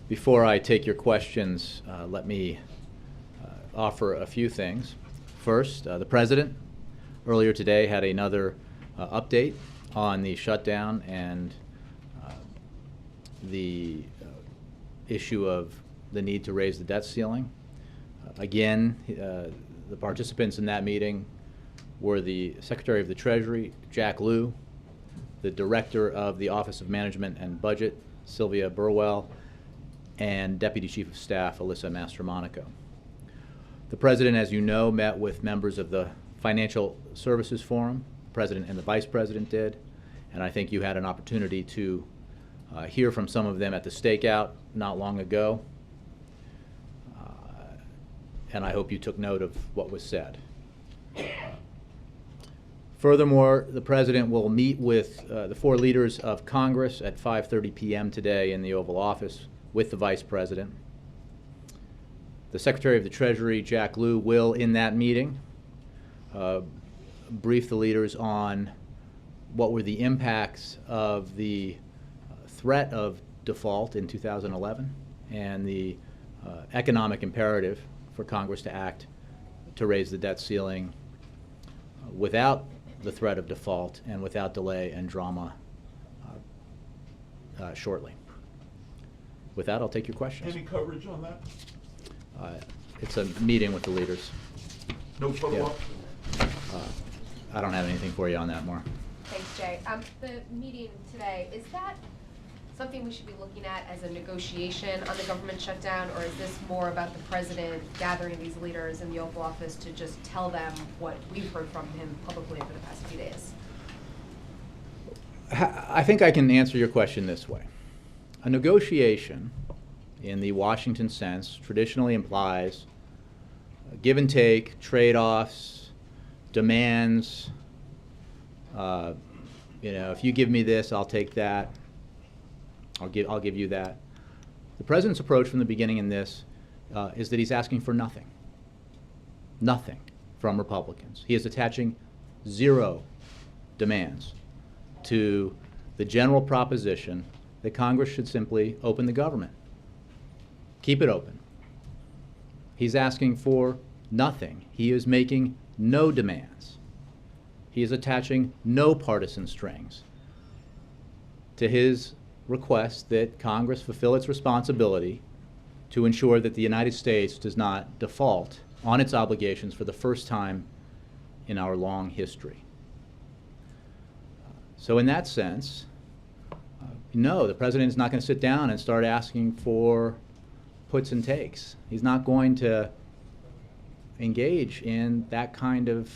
Before I take your questions, let me offer a few things. First, the President earlier today had another update on the shutdown and the issue of the need to raise the debt ceiling. Again, the participants in that meeting were the Secretary of the Treasury, Jack Lew, the Director of the Office of Management and Budget, Sylvia Burwell, and Deputy Chief of Staff, Alyssa Mastromonaco. The President, as you know, met with members of the Financial Services Forum. The President and the Vice President did, and I think you had an opportunity to hear from some of them at the stakeout not long ago, and I hope you took note of what was said. Furthermore, the President will meet with the 4 leaders of Congress at 5:30 p.m. today in the Oval Office with the Vice President. The Secretary of the Treasury, Jack Lew, will, in that meeting, brief the leaders on what were the impacts of the threat of default in 2011 and the economic imperative for Congress to act to raise the debt ceiling without the threat of default and without delay and drama shortly. With that, I'll take your questions. Any coverage on that? It's a meeting with the leaders. No follow-up? Yeah. I don't have anything for you on that, Maura. Thanks, Jay. The meeting today, is that something we should be looking at as a negotiation on the government shutdown, or is this more about the President gathering these leaders in the Oval Office to just tell them what we've heard from him publicly over the past few days? I think I can answer your question this way. A negotiation, in the Washington sense, traditionally implies give and take, trade-offs, demands. If you give me this, I'll take that. I'll give you that. The President's approach from the beginning in this is that he's asking for nothing. Nothing from Republicans. He is attaching 0 demands to the general proposition that Congress should simply open the government. Keep it open. He's asking for nothing. He is making no demands. He is attaching no partisan strings to his request that Congress fulfill its responsibility to ensure that the United States does not default on its obligations for the first time in our long history. So in that sense, no, the President is not going to sit down and start asking for puts and takes. He's not going to engage in that kind of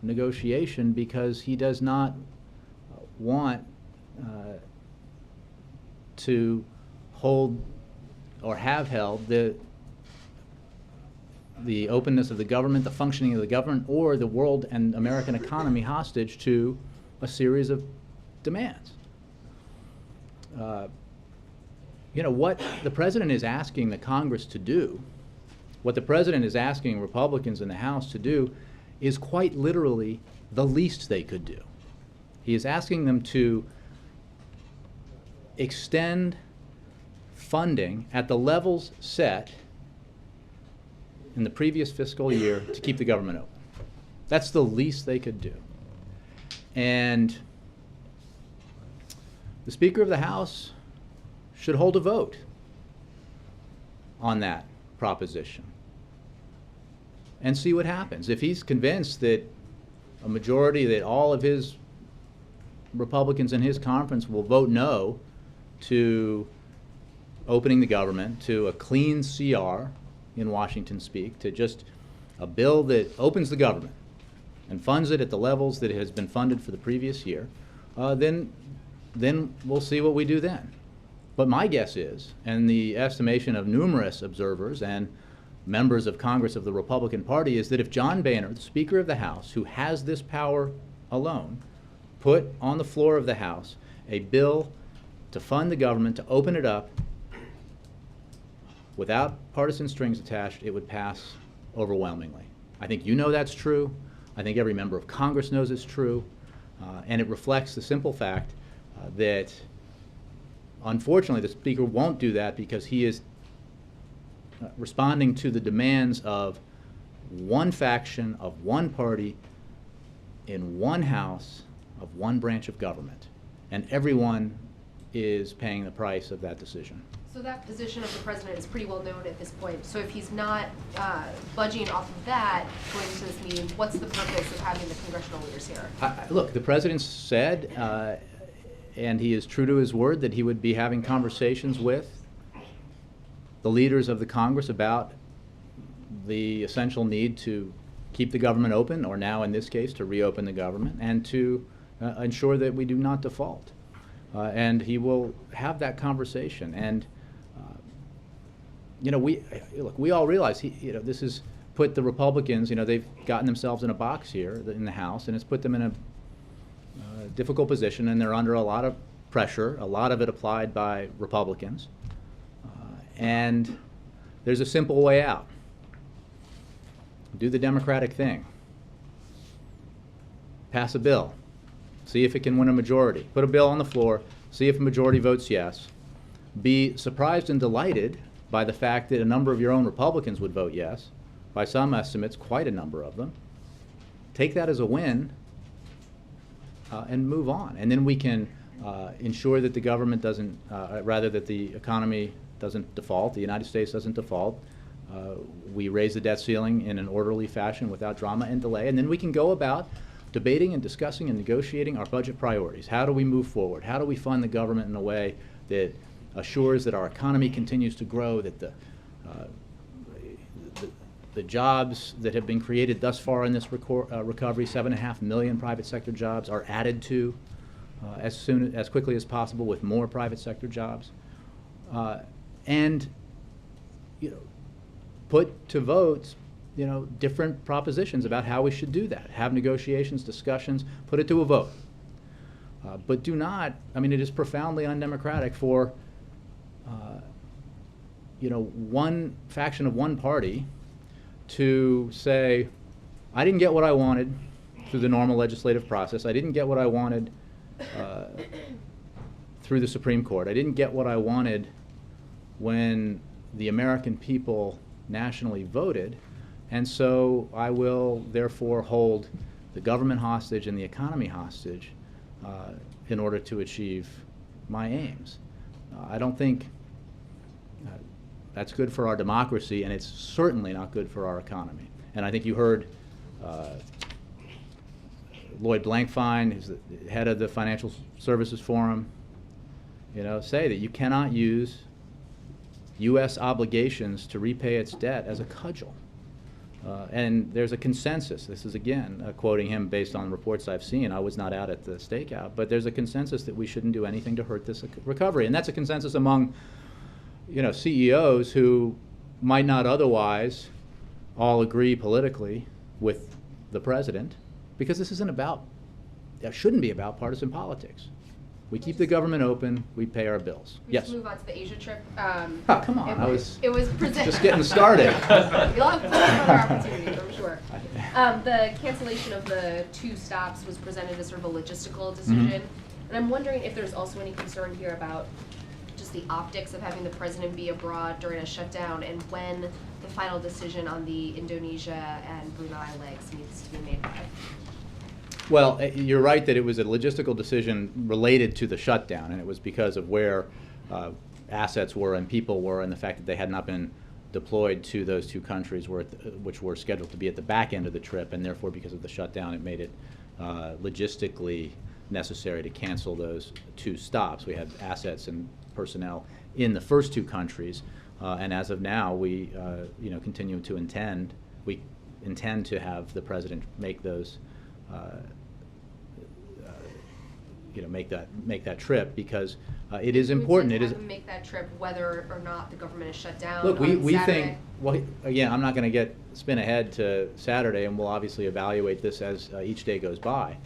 negotiation because he does not want to hold or have held the openness of the government, the functioning of the government, or the world and American economy hostage to a series of demands. What the President is asking the Congress to do, what the President is asking Republicans in the House to do, is quite literally the least they could do. He is asking them to extend funding at the levels set in the previous fiscal year to keep the government open. That's the least they could do. And the Speaker of the House should hold a vote on that proposition and see what happens. If he's convinced that a majority, that all of his Republicans in his conference will vote no to opening the government, to a clean CR in Washington speak, to just a bill that opens the government and funds it at the levels that it has been funded for the previous year, then we'll see what we do then. But my guess is, and the estimation of numerous observers and members of Congress of the Republican Party, is that if John Boehner, the Speaker of the House, who has this power alone, put on the floor of the House a bill to fund the government, to open it up, without partisan strings attached, it would pass overwhelmingly. I think you know that's true. I think every member of Congress knows it's true. And it reflects the simple fact that unfortunately, the Speaker won't do that because he is responding to the demands of one faction, of one party, in one house, of one branch of government. And everyone is paying the price of that decision. So that position of the president is pretty well known at this point. So if he's not budging off of that going into this meeting, what's the purpose of having the congressional leaders here? Look, the president said, and he is true to his word, that he would be having conversations with the leaders of the Congress about the essential need to keep the government open, or now in this case to reopen the government, and to ensure that we do not default. And he will have that conversation. And we all realize this has put the Republicans, they've gotten themselves in a box here in the House, and it's put them in a difficult position, and they're under a lot of pressure, a lot of it applied by Republicans. And there's a simple way out. Do the Democratic thing. Pass a bill. See if it can win a majority. Put a bill on the floor, see if a majority votes yes. Be surprised and delighted by the fact that a number of your own Republicans would vote yes. By some estimates, quite a number of them. Take that as a win and move on. And then we can ensure that the government doesn't, that the economy doesn't default, the United States doesn't default. We raise the debt ceiling in an orderly fashion without drama and delay, and then we can go about debating and discussing and negotiating our budget priorities. How do we move forward? How do we fund the government in a way that assures that our economy continues to grow, that the jobs that have been created thus far in this recovery, 7.5 million private sector jobs, are added to as quickly as possible with more private sector jobs, and put to votes different propositions about how we should do that. Have negotiations, discussions, put it to a vote. But do not, it is profoundly undemocratic for one faction of one party to say, I didn't get what I wanted through the normal legislative process. I didn't get what I wanted through the Supreme Court. I didn't get what I wanted when the American people nationally voted, and so I will therefore hold the government hostage and the economy hostage in order to achieve my aims. I don't think that's good for our democracy, and it's certainly not good for our economy. And I think you heard Lloyd Blankfein, who's the head of the Financial Services Forum, say that you cannot use U.S. obligations to repay its debt as a cudgel. And there's a consensus. This is, again, quoting him based on reports I've seen. I was not out at the stakeout, but there's a consensus that we shouldn't do anything to hurt this recovery. And that's a consensus among CEOs who might not otherwise all agree politically with the president, because this shouldn't be about partisan politics. We keep the government open, we pay our bills. Yes. Move on to the Asia trip. Come on, it was presented. Just getting started. You'll have plenty of other opportunities, I'm sure. The cancellation of the 2 stops was presented as sort of a logistical decision. Mm-hmm. And I'm wondering if there's also any concern here about just the optics of having the president be abroad during a shutdown, and when the final decision on the Indonesia and Brunei legs needs to be made by. Well, you're right that it was a logistical decision related to the shutdown, and it was because of where assets were and people were, and the fact that they had not been deployed to those 2 countries which were scheduled to be at the back end of the trip, and therefore because of the shutdown it made it logistically necessary to cancel those 2 stops. We had assets and personnel in the first 2 countries, and as of now we continue to intend to have the president make those make that trip, because it is important. It is make that trip whether or not the government is shut down. Look, we think. Well, again, I'm not going to spin ahead to Saturday, and we'll obviously evaluate this as each day goes by.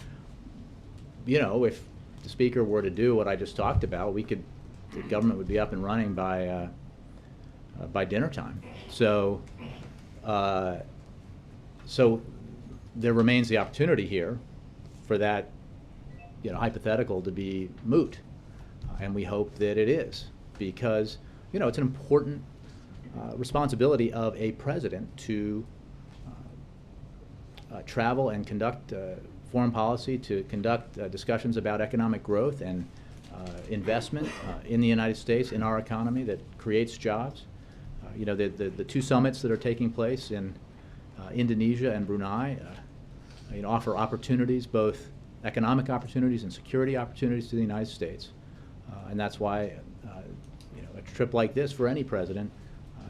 If the Speaker were to do what I just talked about, the government would be up and running by dinner time. So there remains the opportunity here for that hypothetical to be moot. And we hope that it is, because, you know, it's an important responsibility of a president to travel and conduct foreign policy, to conduct discussions about economic growth and investment in the United States, in our economy that creates jobs. You know, the two summits that are taking place in Indonesia and Brunei, you know, offer opportunities, both economic opportunities and security opportunities to the United States. And that's why, you know, a trip like this for any president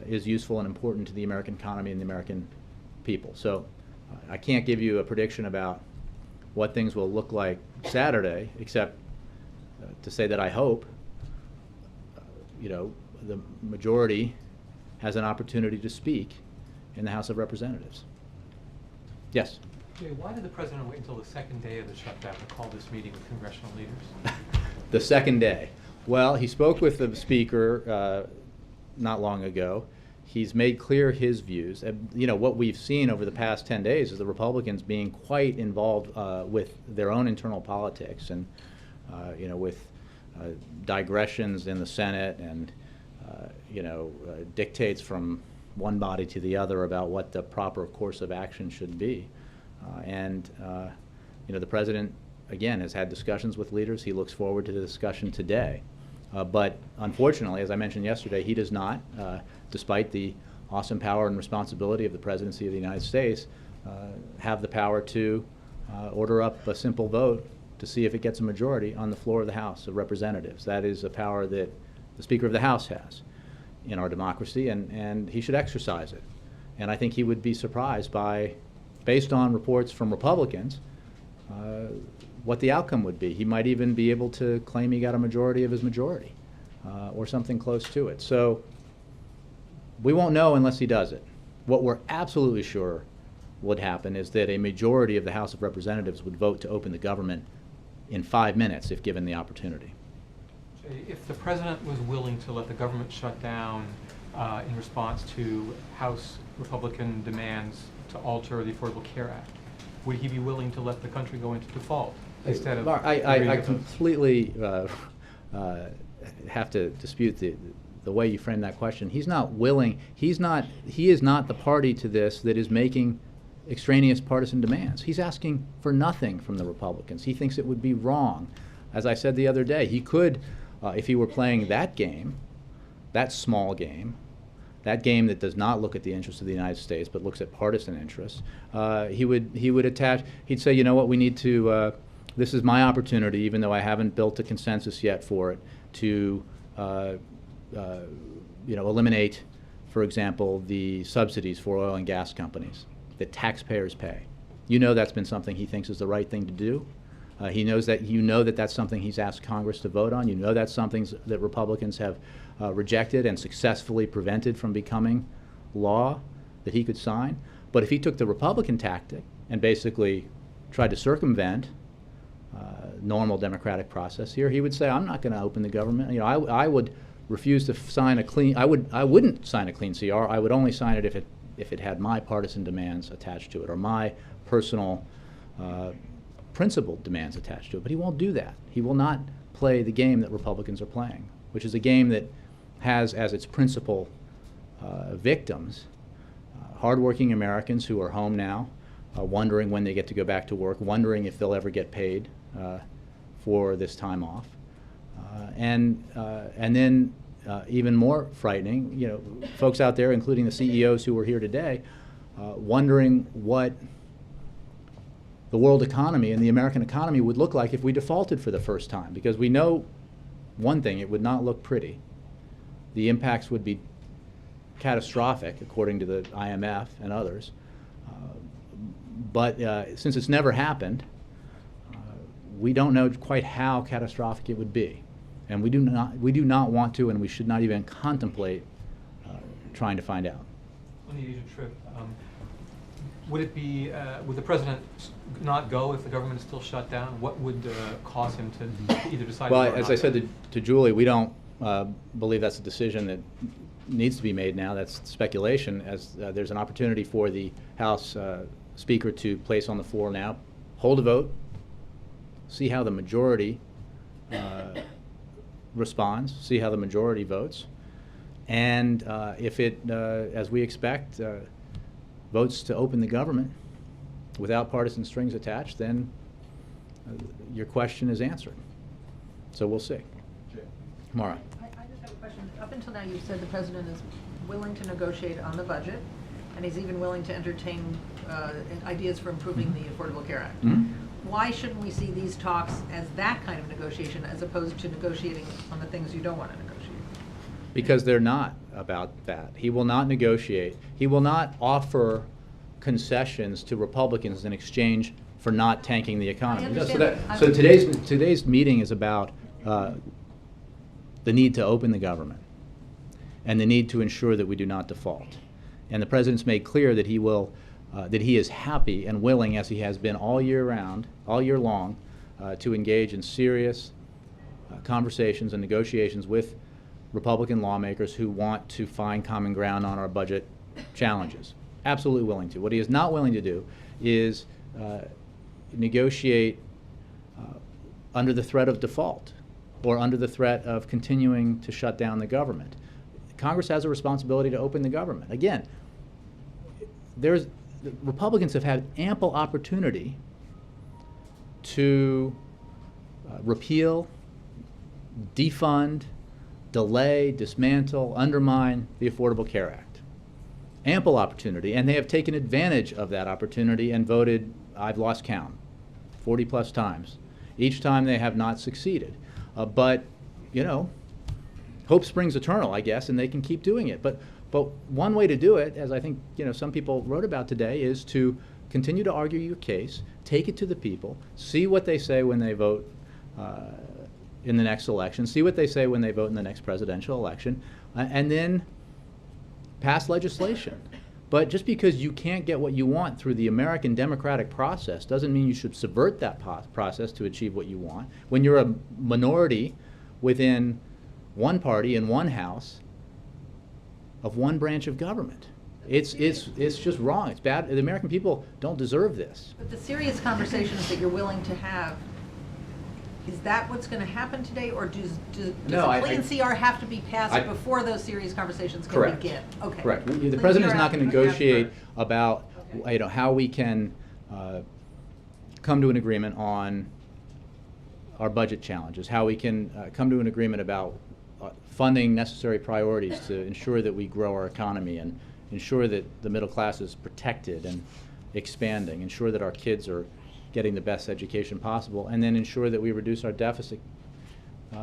is useful and important to the American economy and the American people. So I can't give you a prediction about what things will look like Saturday, except to say that I hope, you know, the majority has an opportunity to speak in the House of Representatives. Yes? Jay, why did the president wait until the second day of the shutdown to call this meeting with congressional leaders? The second day. Well, he spoke with the speaker not long ago. He's made clear his views. You know, what we've seen over the past 10 days is the Republicans being quite involved with their own internal politics, and you know, with digressions in the Senate and you know, dictates from one body to the other about what the proper course of action should be. And you know, the president, again, has had discussions with leaders. He looks forward to the discussion today. But unfortunately, as I mentioned yesterday, he does not, despite the awesome power and responsibility of the presidency of the United States, have the power to order up a simple vote to see if it gets a majority on the floor of the House of Representatives. That is a power that the Speaker of the House has in our democracy, and he should exercise it. And I think he would be surprised by, based on reports from Republicans, what the outcome would be. He might even be able to claim he got a majority of his majority, or something close to it. So we won't know unless he does it. What we're absolutely sure would happen is that a majority of the House of Representatives would vote to open the government in 5 minutes if given the opportunity. Jay, if the president was willing to let the government shut down in response to House Republican demands to alter the Affordable Care Act, would he be willing to let the country go into default instead of? Mark, I completely have to dispute the way you frame that question. He's not willing. He is not the party to this that is making extraneous partisan demands. He's asking for nothing from the Republicans. He thinks it would be wrong. As I said the other day, he could, if he were playing that game, that small game, that game that does not look at the interests of the United States but looks at partisan interests, he would attach. He'd say, you know what, we need to. This is my opportunity, even though I haven't built a consensus yet for it, to you know, eliminate, for example, the subsidies for oil and gas companies that taxpayers pay. You know that's been something he thinks is the right thing to do. He knows that. You know that that's something he's asked Congress to vote on. You know that's something that Republicans have rejected and successfully prevented from becoming law that he could sign. But if he took the Republican tactic and basically tried to circumvent normal democratic process here, he would say, I'm not going to open the government. You know, I would refuse to sign a clean. I wouldn't sign a clean CR. I would only sign it if it had my partisan demands attached to it, or my personal principled demands attached to it. But he won't do that. He will not play the game that Republicans are playing, which is a game that has as its principal victims hardworking Americans who are home now, wondering when they get to go back to work, wondering if they'll ever get paid for this time off, and then even more frightening, you know, folks out there, including the CEOs who were here today, wondering what the world economy and the American economy would look like if we defaulted for the first time. Because we know one thing, it would not look pretty. The impacts would be catastrophic, according to the IMF and others. But since it's never happened, we don't know quite how catastrophic it would be. And we do not want to, and we should not even contemplate trying to find out. On the Asia trip, would the president not go if the government is still shut down? What would cause him to either decide? Well, as I said to Julie, we don't believe that's a decision that needs to be made now. That's speculation, as there's an opportunity for the House Speaker to place on the floor now, hold a vote, see how the majority responds, see how the majority votes, and if it, as we expect, votes to open the government without partisan strings attached, then your question is answered. So we'll see. Maura. I just have a question. Up until now, you've said the president is willing to negotiate on the budget, and he's even willing to entertain ideas for improving the Affordable Care Act. Mhm. Why shouldn't we see these talks as that kind of negotiation as opposed to negotiating on the things you don't want to negotiate? Because they're not about that. He will not negotiate. He will not offer concessions to Republicans in exchange for not tanking the economy. I No, understand that. so today's meeting is about the need to open the government and the need to ensure that we do not default. And the president's made clear that he will, that he is happy and willing, as he has been all year long, to engage in serious conversations and negotiations with Republican lawmakers who want to find common ground on our budget challenges. Absolutely willing to. What he is not willing to do is negotiate under the threat of default or under the threat of continuing to shut down the government. Congress has a responsibility to open the government. Again, the Republicans have had ample opportunity to repeal, defund, delay, dismantle, undermine the Affordable Care Act. Ample opportunity, and they have taken advantage of that opportunity and voted, I've lost count, 40 plus times. Each time they have not succeeded. But, you know, hope springs eternal, I guess, and they can keep doing it. But one way to do it, as I think, you know, some people wrote about today, is to continue to argue your case, take it to the people, see what they say when they vote in the next election, see what they say when they vote in the next presidential election, and then pass legislation. But just because you can't get what you want through the American democratic process doesn't mean you should subvert that process to achieve what you want. When you're a minority within one party in one house of one branch of government, it's just wrong. It's bad. The American people don't deserve this. But the serious conversations that you're willing to have, is that what's going to happen today, or does No, a plea and CR have to be passed before those serious conversations can begin? Okay. Correct. The Plea president is CR not going to have to be passed negotiate first. about Okay. you know, how we can come to an agreement on our budget challenges, how we can come to an agreement about funding necessary priorities to ensure that we grow our economy and ensure that the middle class is protected and expanding, ensure that our kids are getting the best education possible, and then ensure that we reduce our deficit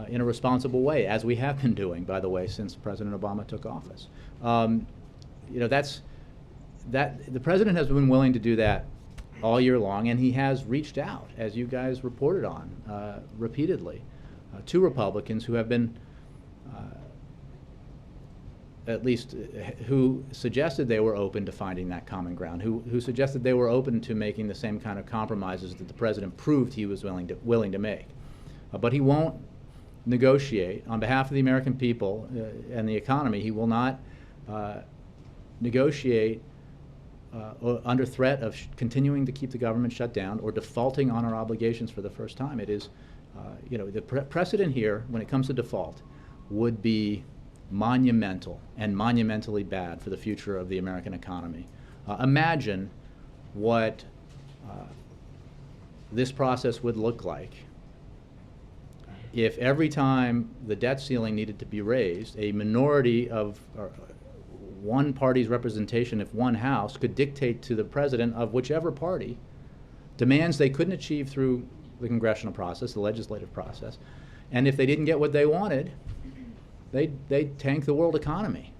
in a responsible way, as we have been doing, by the way, since President Obama took office. You know, the president has been willing to do that all year long, and he has reached out, as you guys reported on repeatedly, to Republicans who have been at least who suggested they were open to finding that common ground, who suggested they were open to making the same kind of compromises that the president proved he was willing to make. But he won't negotiate on behalf of the American people and the economy. He will not negotiate under threat of continuing to keep the government shut down or defaulting on our obligations for the first time. It is, you know, the precedent here when it comes to default would be monumental and monumentally bad for the future of the American economy. Imagine what this process would look like if every time the debt ceiling needed to be raised, a minority of one party's representation, if one house, could dictate to the president of whichever party demands they couldn't achieve through the congressional process, the legislative process, and if they didn't get what they wanted, they'd tank the world economy.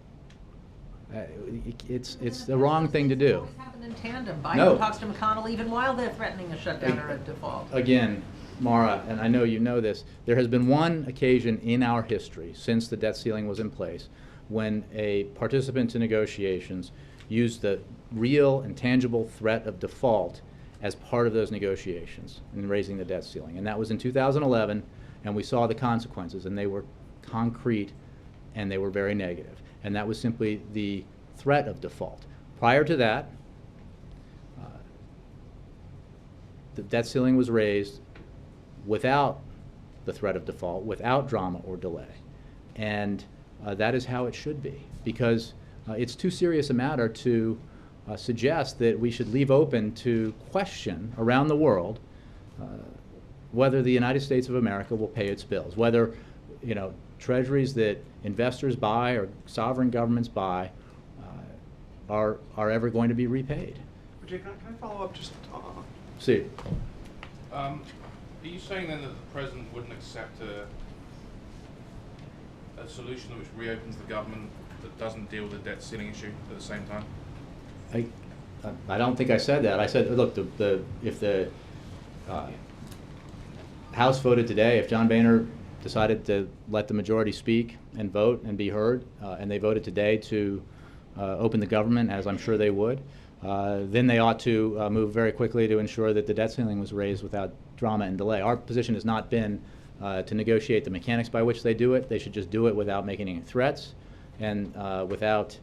It's the wrong thing to do. It's happened in tandem. Biden No. talks to McConnell even while they're threatening a shutdown or a default. Again, Maura, and I know you know this, there has been one occasion in our history since the debt ceiling was in place when a participant in negotiations used the real and tangible threat of default as part of those negotiations in raising the debt ceiling. And that was in 2011, and we saw the consequences, and they were concrete and they were very negative. And that was simply the threat of default. Prior to that, the debt ceiling was raised without the threat of default without drama or delay. And that is how it should be, because it's too serious a matter to suggest that we should leave open to question around the world whether the United States of America will pay its bills, whether, you know, treasuries that investors buy or sovereign governments buy are ever going to be repaid. Jay, can I follow up just See, Are you saying then that the president wouldn't accept a solution which reopens the government that doesn't deal with the debt ceiling issue at the same time? I don't think I said that. I said, look, if the House voted today, if John Boehner decided to let the majority speak and vote and be heard, and they voted today to open the government, as I'm sure they would, then they ought to move very quickly to ensure that the debt ceiling was raised without drama and delay. Our position has not been to negotiate the mechanics by which they do it. They should just do it without making any threats and without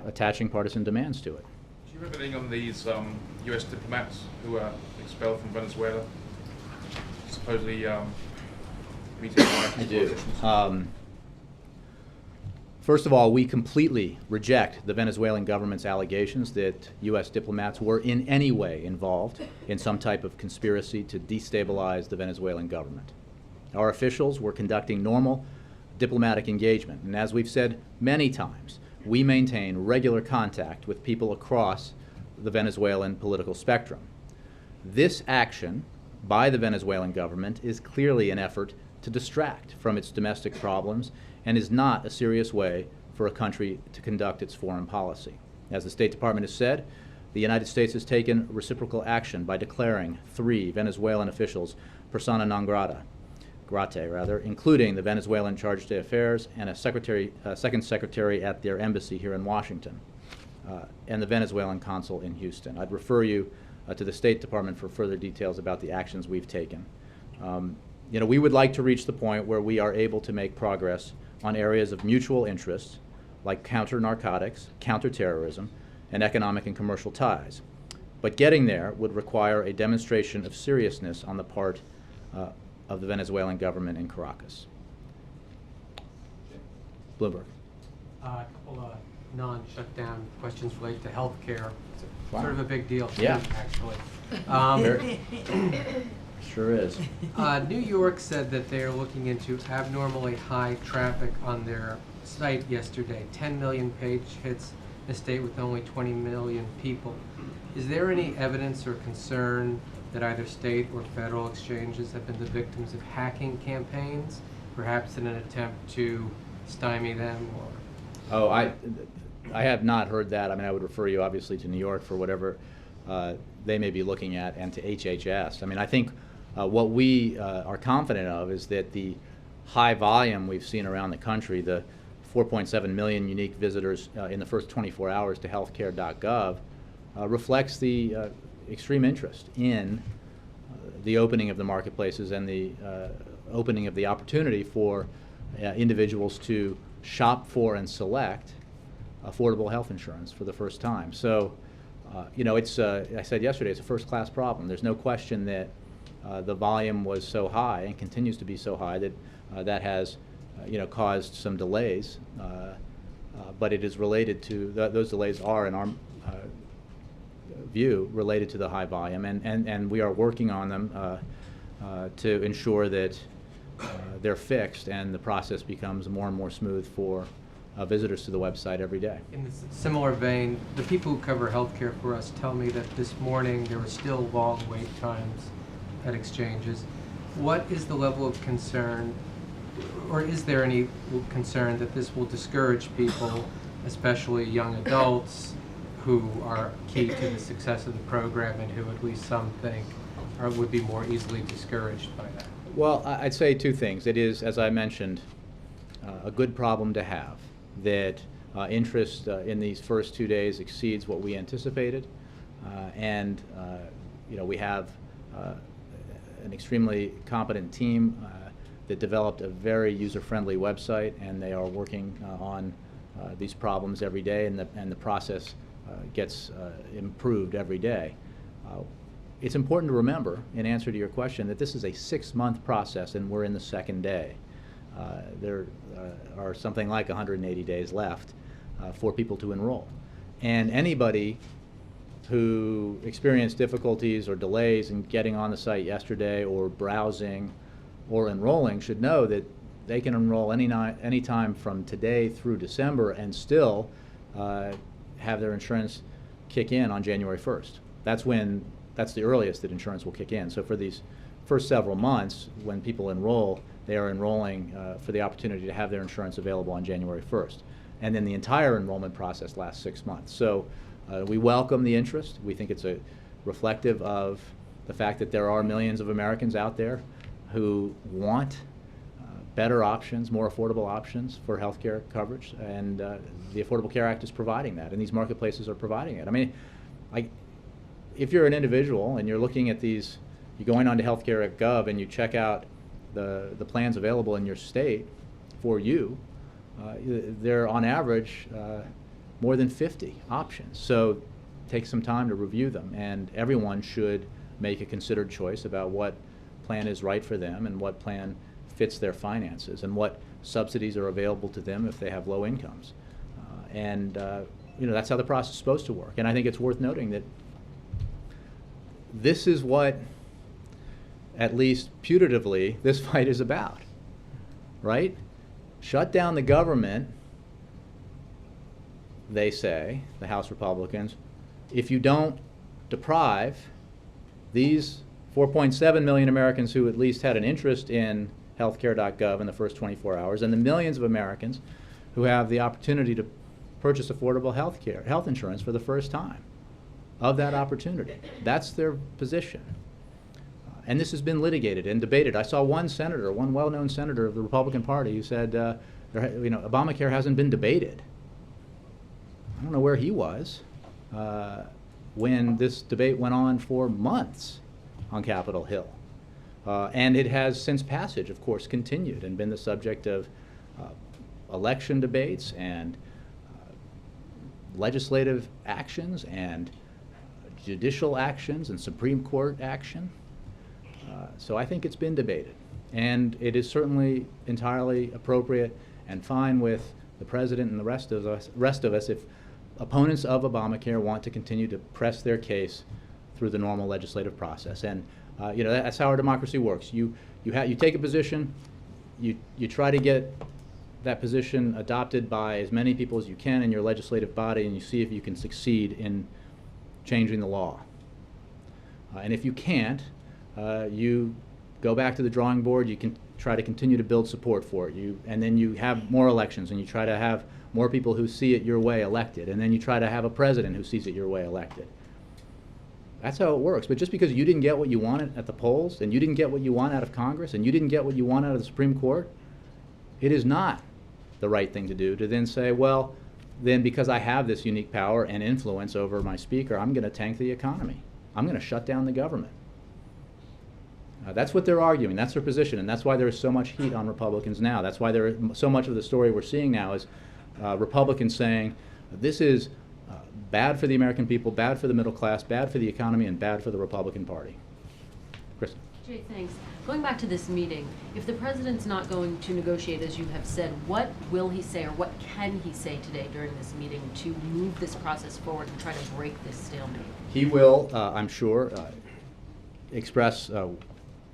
attaching partisan demands to it. Do you remember anything on these U.S. diplomats who were expelled from Venezuela? Supposedly meeting I do. First of all, we completely reject the Venezuelan government's allegations that U.S. diplomats were in any way involved in some type of conspiracy to destabilize the Venezuelan government. Our officials were conducting normal diplomatic engagement, and as we've said many times, we maintain regular contact with people across the Venezuelan political spectrum. This action by the Venezuelan government is clearly an effort to distract from its domestic problems and is not a serious way for a country to conduct its foreign policy. As the State Department has said, the United States has taken reciprocal action by declaring 3 Venezuelan officials persona non grata, including the Venezuelan charge d'affaires and a second secretary at their embassy here in Washington, and the Venezuelan consul in Houston. I'd refer you to the State Department for further details about the actions we've taken. You know, we would like to reach the point where we are able to make progress on areas of mutual interest, like counter-narcotics, counter-terrorism, and economic and commercial ties. But getting there would require a demonstration of seriousness on the part of the Venezuelan government in Caracas. Bloomberg. A couple of non-shutdown questions relate to health care. Wow. Sort of a big deal, too, Yeah. actually. Sure is. New York said that they are looking into abnormally high traffic on their site yesterday. 10 million page hits in a state with only 20 million people. Is there any evidence or concern that either state or federal exchanges have been the victims of hacking campaigns, perhaps in an attempt to stymie them? Or Oh, I have not heard that. I mean, I would refer you obviously to New York for whatever they may be looking at, and to HHS. I mean, I think what we are confident of is that the high volume we've seen around the country, the 4.7 million unique visitors in the first 24 hours to healthcare.gov, reflects the extreme interest in the opening of the marketplaces and the opening of the opportunity for individuals to shop for and select affordable health insurance for the first time. So, you know, it's, I said yesterday, it's a first-class problem. There's no question that the volume was so high and continues to be so high that that has, you know, caused some delays. But it is related to, those delays are, in our view, related to the high volume. And we are working on them to ensure that they're fixed and the process becomes more and more smooth for visitors to the website every day. in this similar vein, the people who cover healthcare for us tell me that this morning there were still long wait times at exchanges. What is the level of concern, or is there any concern that this will discourage people, especially young adults, who are key to the success of the program and who at least some think would be more easily discouraged by that? Well, I'd say 2 things. It is, as I mentioned, a good problem to have, that interest in these first 2 days exceeds what we anticipated, and you know, we have an extremely competent team that developed a very user-friendly website, and they are working on these problems every day, and the process gets improved every day. it's important to remember, in answer to your question, that this is a 6-month process and we're in the second day. There are something like 180 days left for people to enroll. And anybody who experienced difficulties or delays in getting on the site yesterday or browsing or enrolling should know that they can enroll any time from today through December and still have their insurance kick in on January 1st. That's the earliest that insurance will kick in. So for these first several months, when people enroll, they are enrolling for the opportunity to have their insurance available on January 1st. And then the entire enrollment process lasts 6 months. So we welcome the interest. We think it's reflective of the fact that there are millions of Americans out there who want better options, more affordable options for health care coverage, and the Affordable Care Act is providing that, and these marketplaces are providing it. I mean, if you're an individual and you're looking at these, you're going on to healthcare.gov and you check out the plans available in your state for you, they're on average more than 50 options. So take some time to review them, and everyone should make a considered choice about what plan is right for them and what plan fits their finances and what subsidies are available to them if they have low incomes. That's how the process is supposed to work. And I think it's worth noting that this is what, at least putatively, this fight is about, right? Shut down the government, they say, the House Republicans, if you don't deprive these 4.7 million Americans who at least had an interest in healthcare.gov in the first 24 hours, and the millions of Americans who have the opportunity to purchase affordable health insurance for the first time, of that opportunity. That's their position. And this has been litigated and debated. I saw one well-known senator of the Republican Party who said, Obamacare hasn't been debated. I don't know where he was when this debate went on for months on Capitol Hill. And it has, since passage, of course, continued and been the subject of election debates and legislative actions and judicial actions and Supreme Court action. So I think it's been debated. And it is certainly entirely appropriate and fine with the President and the rest of us if opponents of Obamacare want to continue to press their case through the normal legislative process. And that's how our democracy works. You take a position, you try to get that position adopted by as many people as you can in your legislative body, and you see if you can succeed in changing the law. And if you can't, you go back to the drawing board. You can try to continue to build support for it. And then you have more elections, and you try to have more people who see it your way elected, and then you try to have a president who sees it your way elected. That's how it works. But just because you didn't get what you wanted at the polls, and you didn't get what you want out of Congress, and you didn't get what you want out of the Supreme Court, it is not the right thing to do to then say, well, then because I have this unique power and influence over my speaker, I'm going to tank the economy. I'm going to shut down the government. That's what they're arguing. That's their position, and that's why there is so much heat on Republicans now. That's why so much of the story we're seeing now is Republicans saying this is bad for the American people, bad for the middle class, bad for the economy, and bad for the Republican Party. Kristen. Jay, thanks. Going back to this meeting, if the president's not going to negotiate, as you have said, what will he say or what can he say today during this meeting to move this process forward and try to break this stalemate? He will, I'm sure, express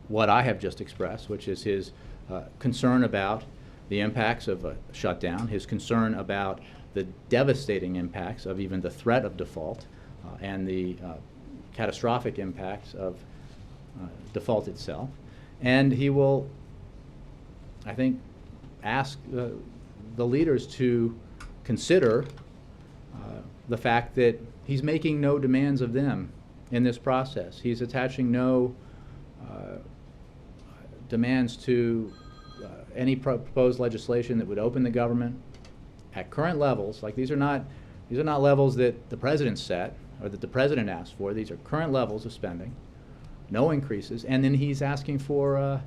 what I have just expressed, which is his concern about the impacts of a shutdown, his concern about the devastating impacts of even the threat of default and the catastrophic impacts of default itself. And he will, I think, ask the leaders to consider the fact that he's making no demands of them in this process. He's attaching no demands to any proposed legislation that would open the government at current levels. Like these are not levels that the president set or that the president asked for. These are current levels of spending, no increases, and then he's asking for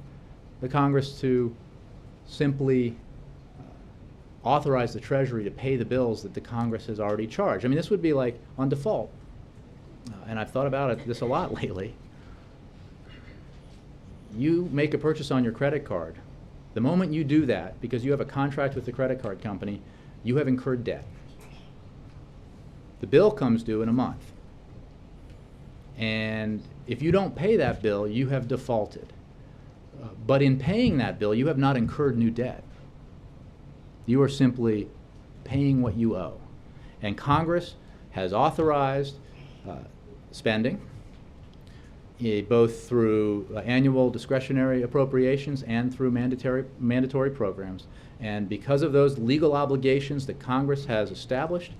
the Congress to simply authorize the Treasury to pay the bills that the Congress has already charged. I mean, this would be like on default, and I've thought about this a lot lately. you make a purchase on your credit card, the moment you do that, because you have a contract with the credit card company, you have incurred debt. The bill comes due in a month. And if you don't pay that bill, you have defaulted. But in paying that bill, you have not incurred new debt. You are simply paying what you owe. And Congress has authorized spending, both through annual discretionary appropriations and through mandatory programs. And because of those legal obligations that Congress has established,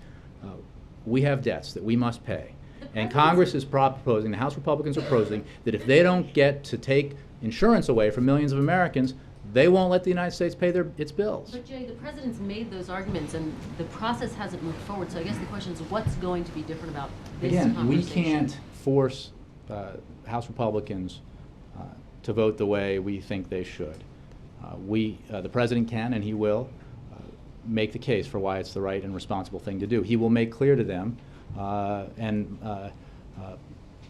we have debts that we must pay. And Congress is proposing, the House Republicans are proposing, that if they don't get to take insurance away from millions of Americans, they won't let the United States pay its bills. But Jay, the president's made those arguments and the process hasn't moved forward. So I guess the question is, what's going to be different about this Again, we conversation? can't force House Republicans to vote the way we think they should. The president can and he will make the case for why it's the right and responsible thing to do. He will make clear to them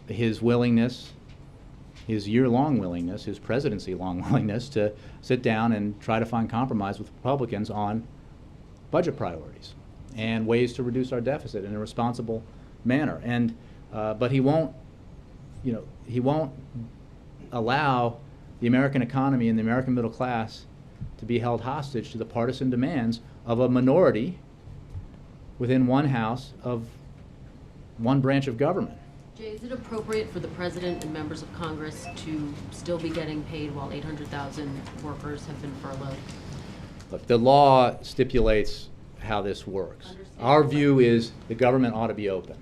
his willingness, his year-long willingness, his presidency-long willingness to sit down and try to find compromise with Republicans on budget priorities and ways to reduce our deficit in a responsible manner. And but he won't allow the American economy and the American middle class to be held hostage to the partisan demands of a minority within one house of one branch of government. Jay, is it appropriate for the president and members of Congress to still be getting paid while 800,000 workers have been furloughed? Look, the law stipulates how this works. Our view is the government ought to be open.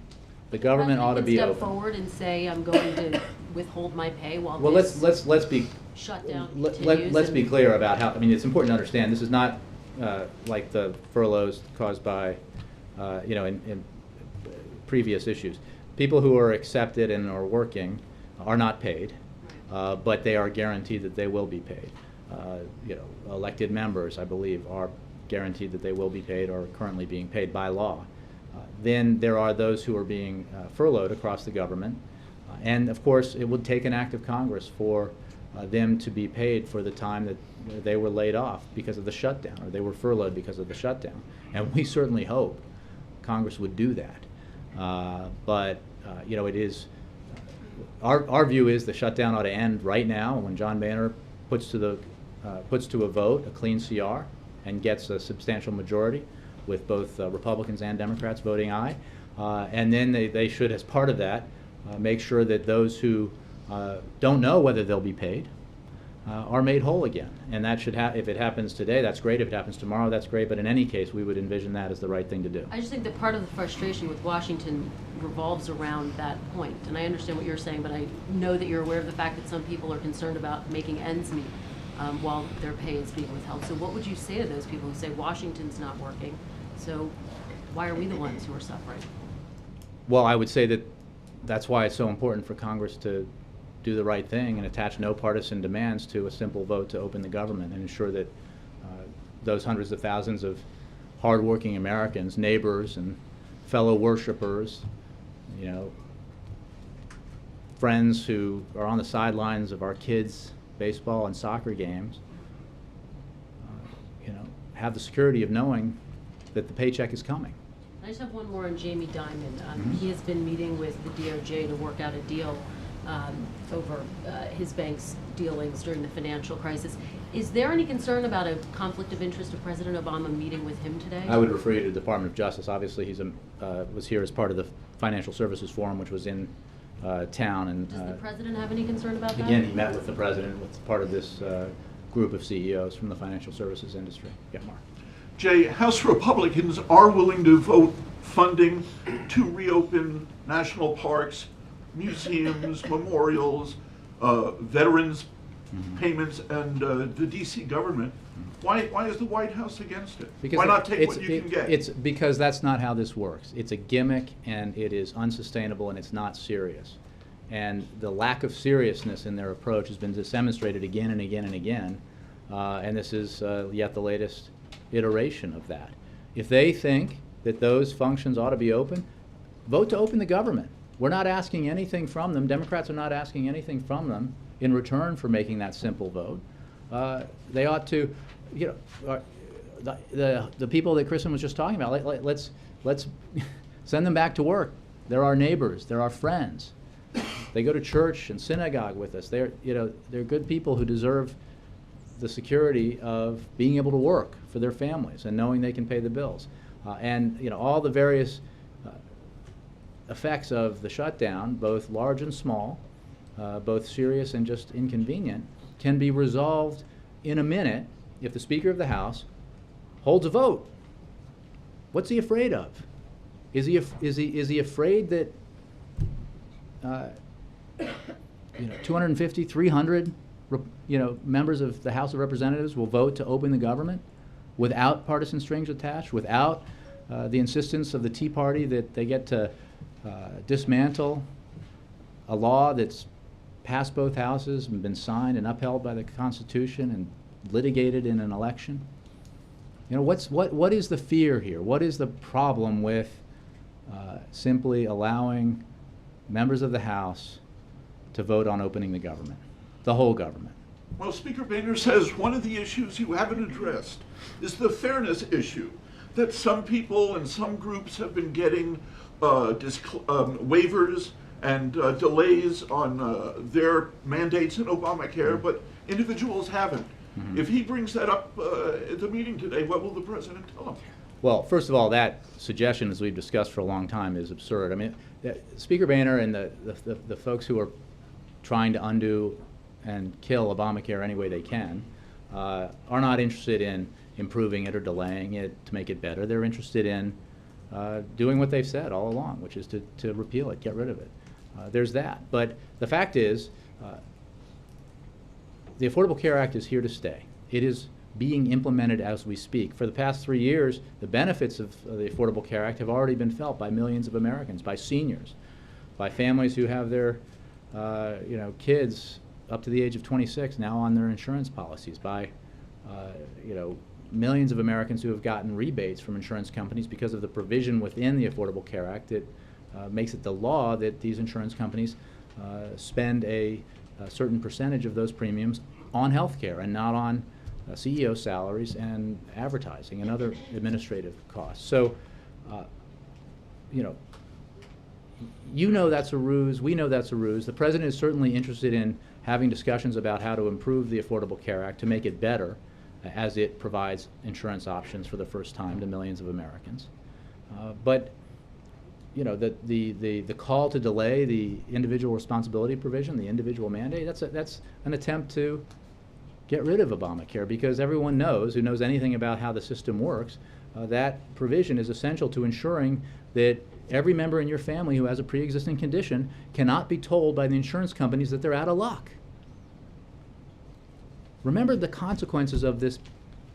The government ought to be Step open. forward and say, I'm going to withhold my pay while Well, this let's be shutdown let's continues. be clear about how. I mean, it's important to understand this is not like the furloughs caused by in previous issues. People who are accepted and are working are not paid, but they are guaranteed that they will be paid. Elected members, I believe, are guaranteed that they will be paid or are currently being paid by law. Then there are those who are being furloughed across the government. And of course, it would take an act of Congress for them to be paid for the time that they were laid off because of the shutdown, or they were furloughed because of the shutdown. And we certainly hope Congress would do that. But it is, our view is the shutdown ought to end right now when John Boehner puts to a vote a clean CR and gets a substantial majority with both Republicans and Democrats voting aye. And then they should, as part of that, make sure that those who don't know whether they'll be paid are made whole again. And that should if it happens today, that's great. If it happens tomorrow, that's great. But in any case, we would envision that as the right thing to do. I just think that part of the frustration with Washington revolves around that point. And I understand what you're saying, but I know that you're aware of the fact that some people are concerned about making ends meet while their pay is being withheld. So what would you say to those people who say Washington's not working, so why are we the ones who are suffering? Well, I would say that that's why it's so important for Congress to do the right thing and attach no partisan demands to a simple vote to open the government and ensure that those hundreds of thousands of hardworking Americans, neighbors and fellow worshipers, friends who are on the sidelines of our kids' baseball and soccer games, have the security of knowing that the paycheck is coming. I just have one more on Jamie Dimon. He has been meeting with the DOJ to work out a deal over his bank's dealings during the financial crisis. Is there any concern about a conflict of interest of President Obama meeting with him today? I would refer you to the Department of Justice. Obviously, he's was here as part of the Financial Services Forum, which was in town. And Does the president have any concern about that? again, he met with the president, with part of this group of CEOs from the financial services industry. Yeah, Mark. Jay, House Republicans are willing to vote funding to reopen national parks, museums, memorials, veterans payments, and the DC government. Why is the White House against it? Because why not take what you can get? It's because that's not how this works. It's a gimmick, and it is unsustainable, and it's not serious. And the lack of seriousness in their approach has been demonstrated again and again and again, and this is yet the latest iteration of that. If they think that those functions ought to be open, vote to open the government. We're not asking anything from them. Democrats are not asking anything from them in return for making that simple vote. They ought to, you know, the people that Kristen was just talking about, let's send them back to work. They're our neighbors. They're our friends. They go to church and synagogue with us. They're good people who deserve the security of being able to work for their families and knowing they can pay the bills. And you know, all the various effects of the shutdown, both large and small, both serious and just inconvenient, can be resolved in a minute if the Speaker of the House holds a vote. What's he afraid of? Is he afraid that 250, 300 members of the House of Representatives will vote to open the government without partisan strings attached, without the insistence of the Tea Party that they get to dismantle a law that's passed both houses and been signed and upheld by the Constitution and litigated in an election? You know, what is the fear here? What is the problem with simply allowing members of the House to vote on opening the government, the whole government? Well, Speaker Boehner says one of the issues you haven't addressed is the fairness issue, that some people and some groups have been getting waivers and delays on their mandates in Obamacare, but individuals haven't. Mm-hmm. If he brings that up at the meeting today, what will the president tell him? Well, first of all, that suggestion, as we've discussed for a long time, is absurd. I mean, Speaker Boehner and the folks who are trying to undo and kill Obamacare any way they can are not interested in improving it or delaying it to make it better. They're interested in doing what they've said all along, which is to repeal it, get rid of it. There's that. But the fact is, the Affordable Care Act is here to stay. It is being implemented as we speak. For the past 3 years, the benefits of the Affordable Care Act have already been felt by millions of Americans, by seniors, by families who have their kids up to the age of 26 now on their insurance policies, by millions of Americans who have gotten rebates from insurance companies because of the provision within the Affordable Care Act that makes it the law that these insurance companies spend a certain percentage of those premiums on health care and not on CEO salaries and advertising and other administrative costs. So, you know that's a ruse. We know that's a ruse. The president is certainly interested in having discussions about how to improve the Affordable Care Act to make it better as it provides insurance options for the first time to millions of Americans. But the call to delay the individual responsibility provision, the individual mandate, that's an attempt to get rid of Obamacare, because everyone knows, who knows anything about how the system works, that provision is essential to ensuring that every member in your family who has a pre-existing condition cannot be told by the insurance companies that they're out of luck. Remember the consequences of this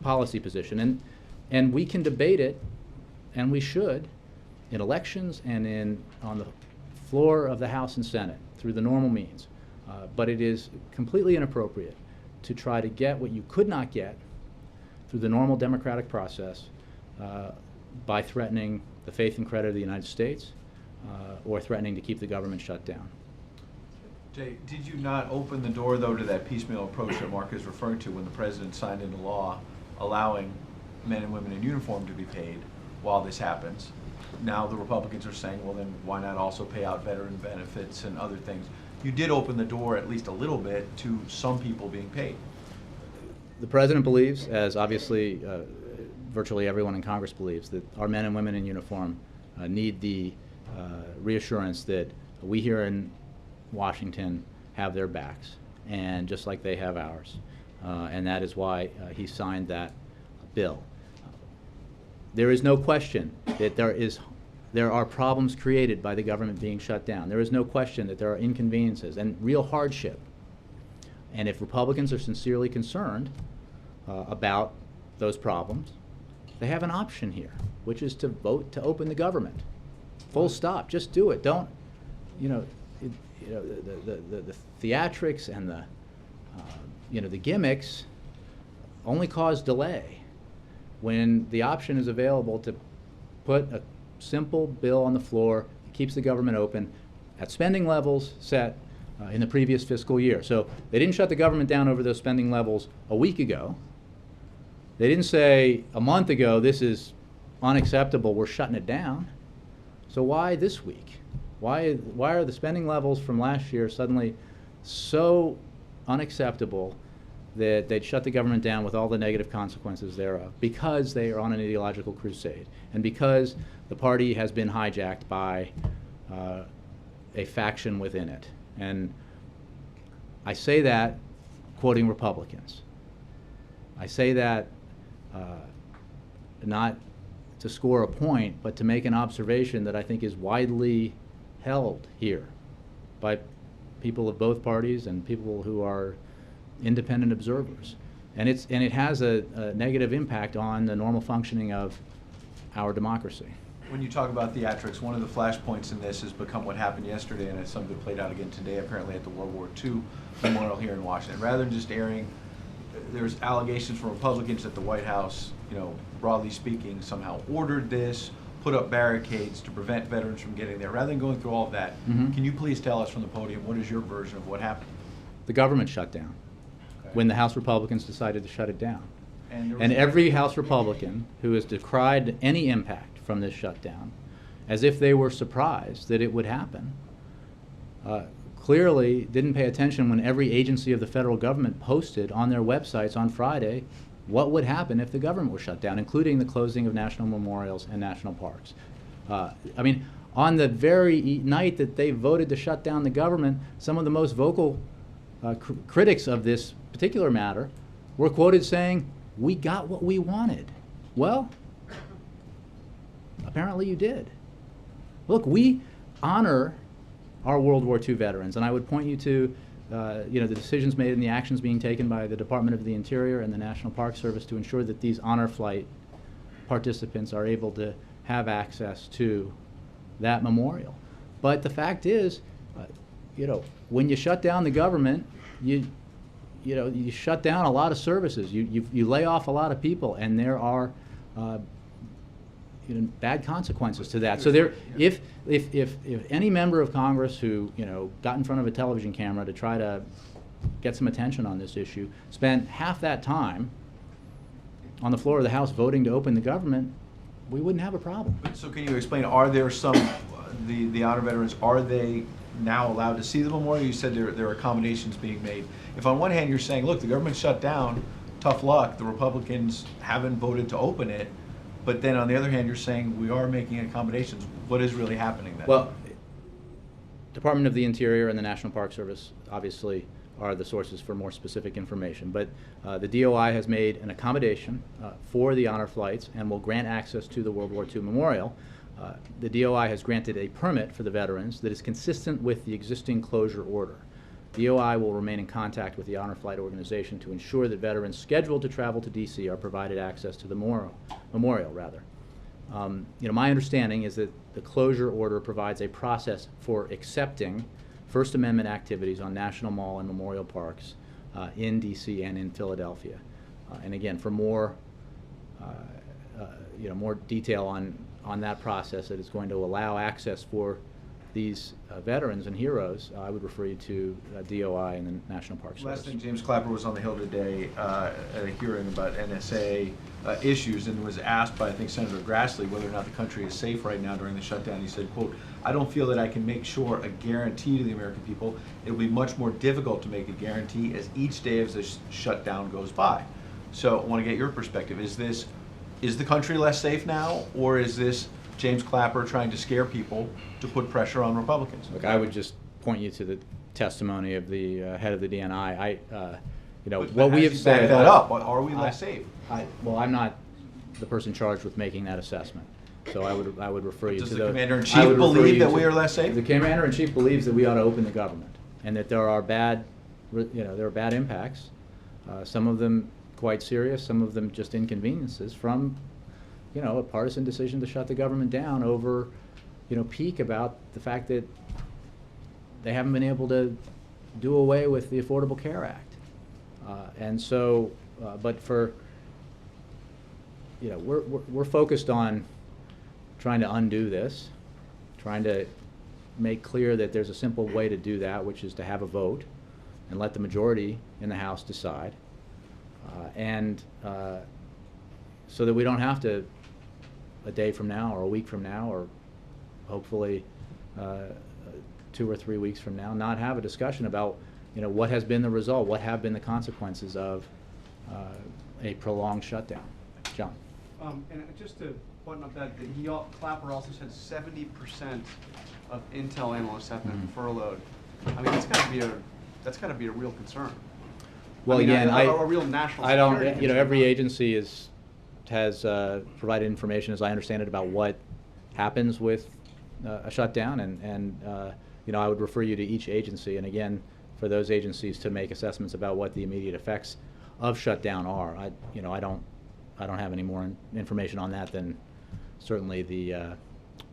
policy position, and we can debate it, and we should, in elections and on the floor of the House and Senate through the normal means. But it is completely inappropriate to try to get what you could not get through the normal democratic process by threatening the faith and credit of the United States or threatening to keep the government shut down. Jay, did you not open the door, though, to that piecemeal approach that Mark is referring to when the president signed into law allowing men and women in uniform to be paid while this happens? Now the Republicans are saying, well, then why not also pay out veteran benefits and other things? You did open the door at least a little bit to some people being paid. The president believes, as obviously virtually everyone in Congress believes, that our men and women in uniform need the reassurance that we here in Washington have their backs, and just like they have ours. And that is why he signed that bill. There is no question that there are problems created by the government being shut down. There is no question that there are inconveniences and real hardship. And if Republicans are sincerely concerned about those problems, they have an option here, which is to vote to open the government. Full stop. Just do it. Don't, the theatrics and the gimmicks only cause delay. When the option is available to put a simple bill on the floor that keeps the government open at spending levels set in the previous fiscal year. So they didn't shut the government down over those spending levels a week ago. They didn't say a month ago, this is unacceptable, we're shutting it down. So why this week? Why are the spending levels from last year suddenly so unacceptable that they'd shut the government down with all the negative consequences thereof? Because they are on an ideological crusade, and because the party has been hijacked by a faction within it. And I say that quoting Republicans. I say that not to score a point, but to make an observation that I think is widely held here by people of both parties and people who are independent observers. And it has a negative impact on the normal functioning of our democracy. When you talk about theatrics, one of the flashpoints in this has become what happened yesterday, and it's something that played out again today, apparently at the World War II Memorial here in Washington. Rather than just airing, there's allegations from Republicans that the White House, broadly speaking, somehow ordered this, put up barricades to prevent veterans from getting there. Rather than going through all of that, can you please tell us from the podium, what is your version of what happened? The government shut down Okay. when the House Republicans decided to shut it down. And And every House Republican who has decried any impact from this shutdown, as if they were surprised that it would happen, clearly didn't pay attention when every agency of the federal government posted on their websites on Friday what would happen if the government were shut down, including the closing of national memorials and national parks. I mean, on the very night that they voted to shut down the government, some of the most vocal critics of this particular matter were quoted saying, "We got what we wanted." Well, apparently you did. Look, we honor our World War II veterans, and I would point you to the decisions made and the actions being taken by the Department of the Interior and the National Park Service to ensure that these honor flight participants are able to have access to that memorial. But the fact is, when you shut down the government, you shut down a lot of services. You lay off a lot of people, and there are bad consequences to that. So if any member of Congress who got in front of a television camera to try to get some attention on this issue spent half that time on the floor of the House voting to open the government, we wouldn't have a problem. So can you explain, are there some, the honor veterans, are they now allowed to see the memorial? You said there are accommodations being made. If on one hand you're saying, look, the government shut down, tough luck, the Republicans haven't voted to open it, but then on the other hand you're saying we are making accommodations, what is really happening then? Well, Department of the Interior and the National Park Service obviously are the sources for more specific information, but the DOI has made an accommodation for the honor flights and will grant access to the World War II Memorial. The DOI has granted a permit for the veterans that is consistent with the existing closure order. DOI will remain in contact with the Honor Flight Organization to ensure that veterans scheduled to travel to D.C. are provided access to the memorial. My understanding is that the closure order provides a process for accepting First Amendment activities on National Mall and Memorial Parks in D.C. and in Philadelphia. And again, for more detail on that process that is going to allow access for these veterans and heroes, I would refer you to DOI and the National Park Service. Last thing, James Clapper was on the Hill today at a hearing about NSA issues and was asked by, I think, Senator Grassley whether or not the country is safe right now during the shutdown. He said, quote, "I don't feel that I can make sure a guarantee to the American people. It will be much more difficult to make a guarantee as each day of this shutdown goes by." So I want to get your perspective. Is the country less safe now, or is this James Clapper trying to scare people to put pressure on Republicans? Look, I would just point you to the testimony of the head of the DNI. What we have said. Back that up. Are we less safe? Well, I'm not the person charged with making that assessment, so I would refer you to Does the. the Commander-in-Chief I would refer believe you that to- we are less safe? The Commander-in-Chief believes that we ought to open the government, and that there are bad impacts. Some of them quite serious, some of them just inconveniences from a partisan decision to shut the government down over, peak about the fact that they haven't been able to do away with the Affordable Care Act. And so, but for, we're focused on trying to undo this, trying to make clear that there's a simple way to do that, which is to have a vote and let the majority in the House decide. So that we don't have to, a day from now or a week from now or hopefully 2 or 3 weeks from now, not have a discussion about, you know, what has been the result, what have been the consequences of a prolonged shutdown. John. And just to button up that, Clapper also said 70% of Intel analysts have been furloughed. I mean, that's got to be a real concern. Well, I mean, again, a real national I don't, security you know, concern. every agency has provided information, as I understand it, about what happens with a shutdown, and you know, I would refer you to each agency, and again, for those agencies to make assessments about what the immediate effects of shutdown are. I don't have any more information on that than certainly the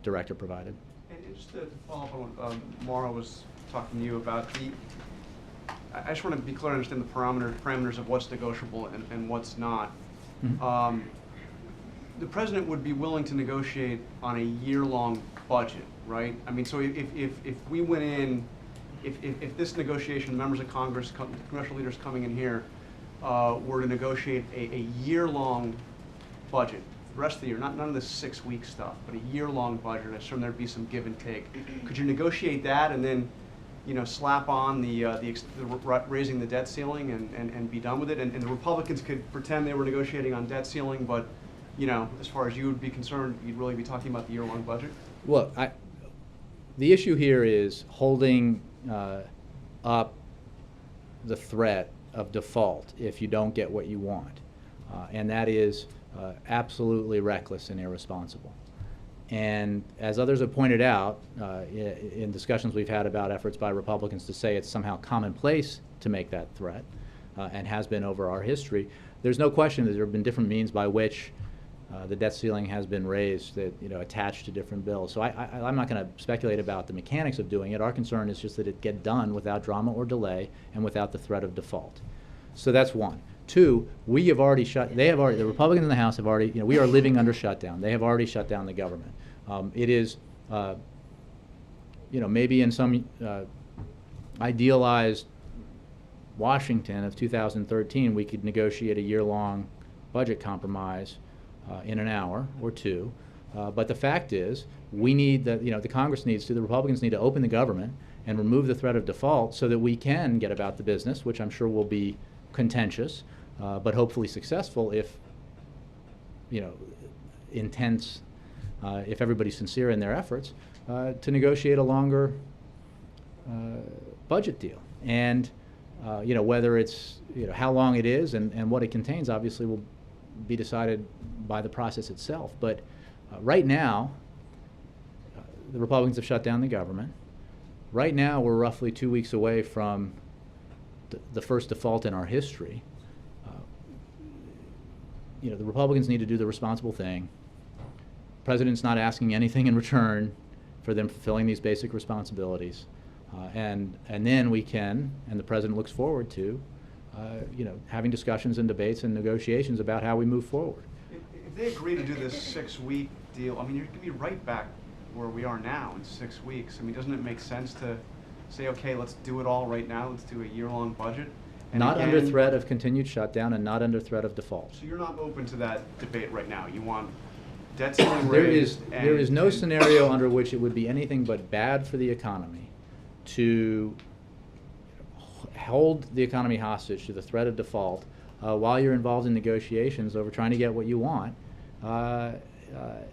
director provided. And just to follow up on what Maura was talking to you about, I just want to be clear and understand the parameters of what's negotiable and what's not. Mhm. The president would be willing to negotiate on a year-long budget, right? I mean, so if we went in, if this negotiation, members of Congress, congressional leaders coming in here, were to negotiate a year-long budget, the rest of the year, none of this 6-week stuff, but a year-long budget, I assume there'd be some give and take. Could you negotiate that and then, you know, slap on the raising the debt ceiling and be done with it? And the Republicans could pretend they were negotiating on debt ceiling, but, you know, as far as you would be concerned, you'd really be talking about the year-long budget? Well, the issue here is holding up the threat of default if you don't get what you want, and that is absolutely reckless and irresponsible. And as others have pointed out in discussions we've had about efforts by Republicans to say it's somehow commonplace to make that threat, and has been over our history, there's no question that there have been different means by which the debt ceiling has been raised, that, you know, attached to different bills. So I'm not going to speculate about the mechanics of doing it. Our concern is just that it get done without drama or delay and without the threat of default. So that's one. Two, the Republicans in the House have already, you know, we are living under shutdown. They have already shut down the government. It is, you know, maybe in some idealized Washington of 2013, we could negotiate a year-long budget compromise in an hour or two. But the fact is, we need the Congress needs to, the Republicans need to open the government and remove the threat of default so that we can get about the business, which I'm sure will be contentious, but hopefully successful if, you know, intense, if everybody's sincere in their efforts, to negotiate a longer budget deal. And, you know, whether it's, you know, how long it is and what it contains obviously will be decided by the process itself. But right now, the Republicans have shut down the government. Right now, we're roughly 2 weeks away from the first default in our history. You know, the Republicans need to do the responsible thing. The President's not asking anything in return for them fulfilling these basic responsibilities. And then we can, and the President looks forward to, you know, having discussions and debates and negotiations about how we move forward. If they agree to do this 6-week deal, I mean, you're going to be right back where we are now in 6 weeks. I mean, doesn't it make sense to say, okay, let's do it all right now, let's do a year-long budget? And Not again, under threat of continued shutdown and not under threat of default. So you're not open to that debate right now? You want debt ceiling There raised? is no scenario under which it would be anything but bad for the economy to hold the economy hostage to the threat of default while you're involved in negotiations over trying to get what you want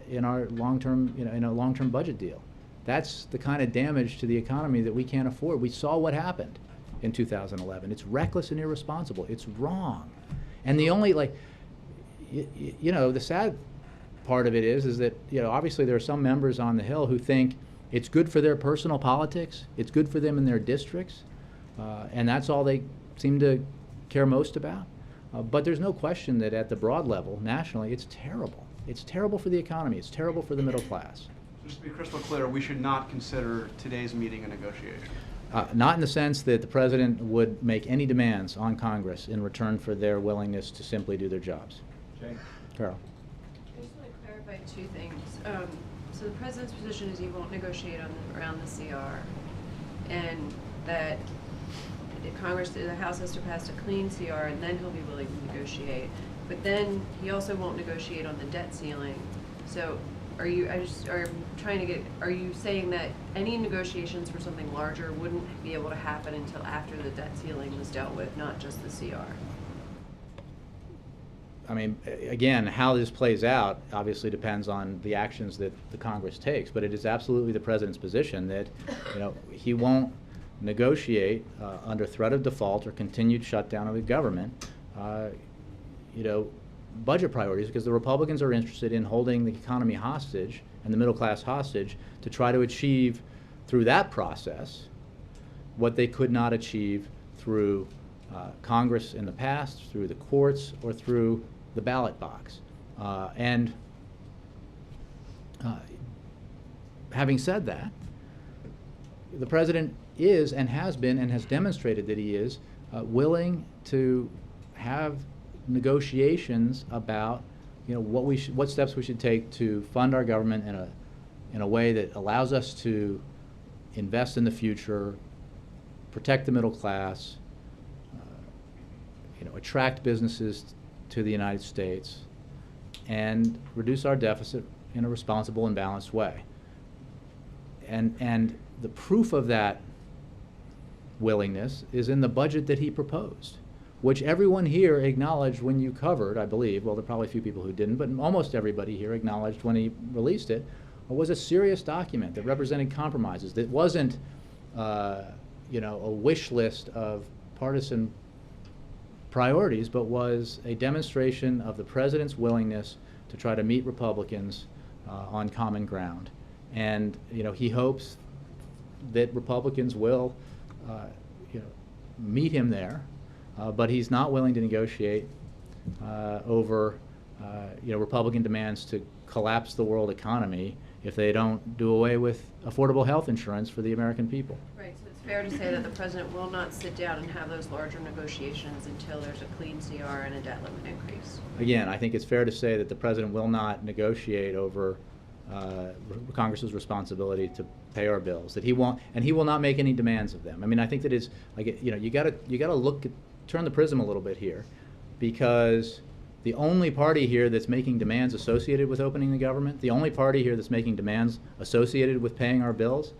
in our long-term, you know, in a long-term budget deal. That's the kind of damage to the economy that we can't afford. We saw what happened in 2011. It's reckless and irresponsible. It's wrong. And the only, like, you know, the sad part of it is that, you know, obviously there are some members on the Hill who think it's good for their personal politics, it's good for them in their districts, and that's all they seem to care most about. But there's no question that at the broad level, nationally, it's terrible. It's terrible for the economy. It's terrible for the middle class. Just to be crystal clear, we should not consider today's meeting a negotiation. Not in the sense that the President would make any demands on Congress in return for their willingness to simply do their jobs. Jay? Carol. I just want to clarify two things. So the president's position is he won't negotiate around the CR, and that the House has to pass a clean CR, and then he'll be willing to negotiate. But then he also won't negotiate on the debt ceiling. So are you saying that any negotiations for something larger wouldn't be able to happen until after the debt ceiling was dealt with, not just the CR? I mean, again, how this plays out obviously depends on the actions that the Congress takes, but it is absolutely the president's position that, he won't negotiate under threat of default or continued shutdown of the government, budget priorities, because the Republicans are interested in holding the economy hostage and the middle class hostage to try to achieve through that process what they could not achieve through Congress in the past, through the courts, or through the ballot box. Having said that, the president is and has been and has demonstrated that he is willing to have negotiations about what steps we should take to fund our government in a way that allows us to invest in the future, protect the middle class, attract businesses to the United States, and reduce our deficit in a responsible and balanced way. And the proof of that willingness is in the budget that he proposed, which everyone here acknowledged when you covered, I believe, well, there are probably a few people who didn't, but almost everybody here acknowledged when he released it, was a serious document that represented compromises, that wasn't, a wish list of partisan priorities, but was a demonstration of the president's willingness to try to meet Republicans on common ground. And, he hopes that Republicans will, meet him there. But he's not willing to negotiate over, Republican demands to collapse the world economy if they don't do away with affordable health insurance for the American people. Right, so it's fair to say that the president will not sit down and have those larger negotiations until there's a clean CR and a debt limit increase. Again, I think it's fair to say that the president will not negotiate over Congress's responsibility to pay our bills. That he won't, and he will not make any demands of them. I mean, I think that is like, you gotta turn the prism a little bit here, because the only party here that's making demands associated with opening the government, the only party here that's making demands associated with paying our bills,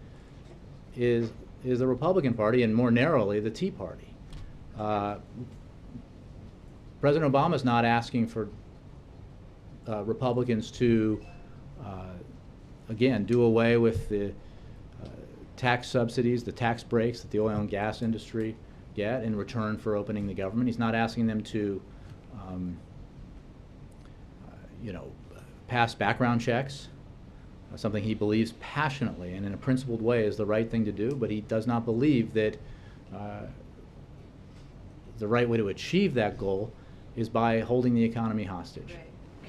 is the Republican Party, and more narrowly, the Tea Party. President Obama's not asking for Republicans to, again, do away with the tax subsidies, the tax breaks that the oil and gas industry get in return for opening the government. He's not asking them to, pass background checks, something he believes passionately and in a principled way is the right thing to do, but he does not believe that the right way to achieve that goal is by holding the economy hostage.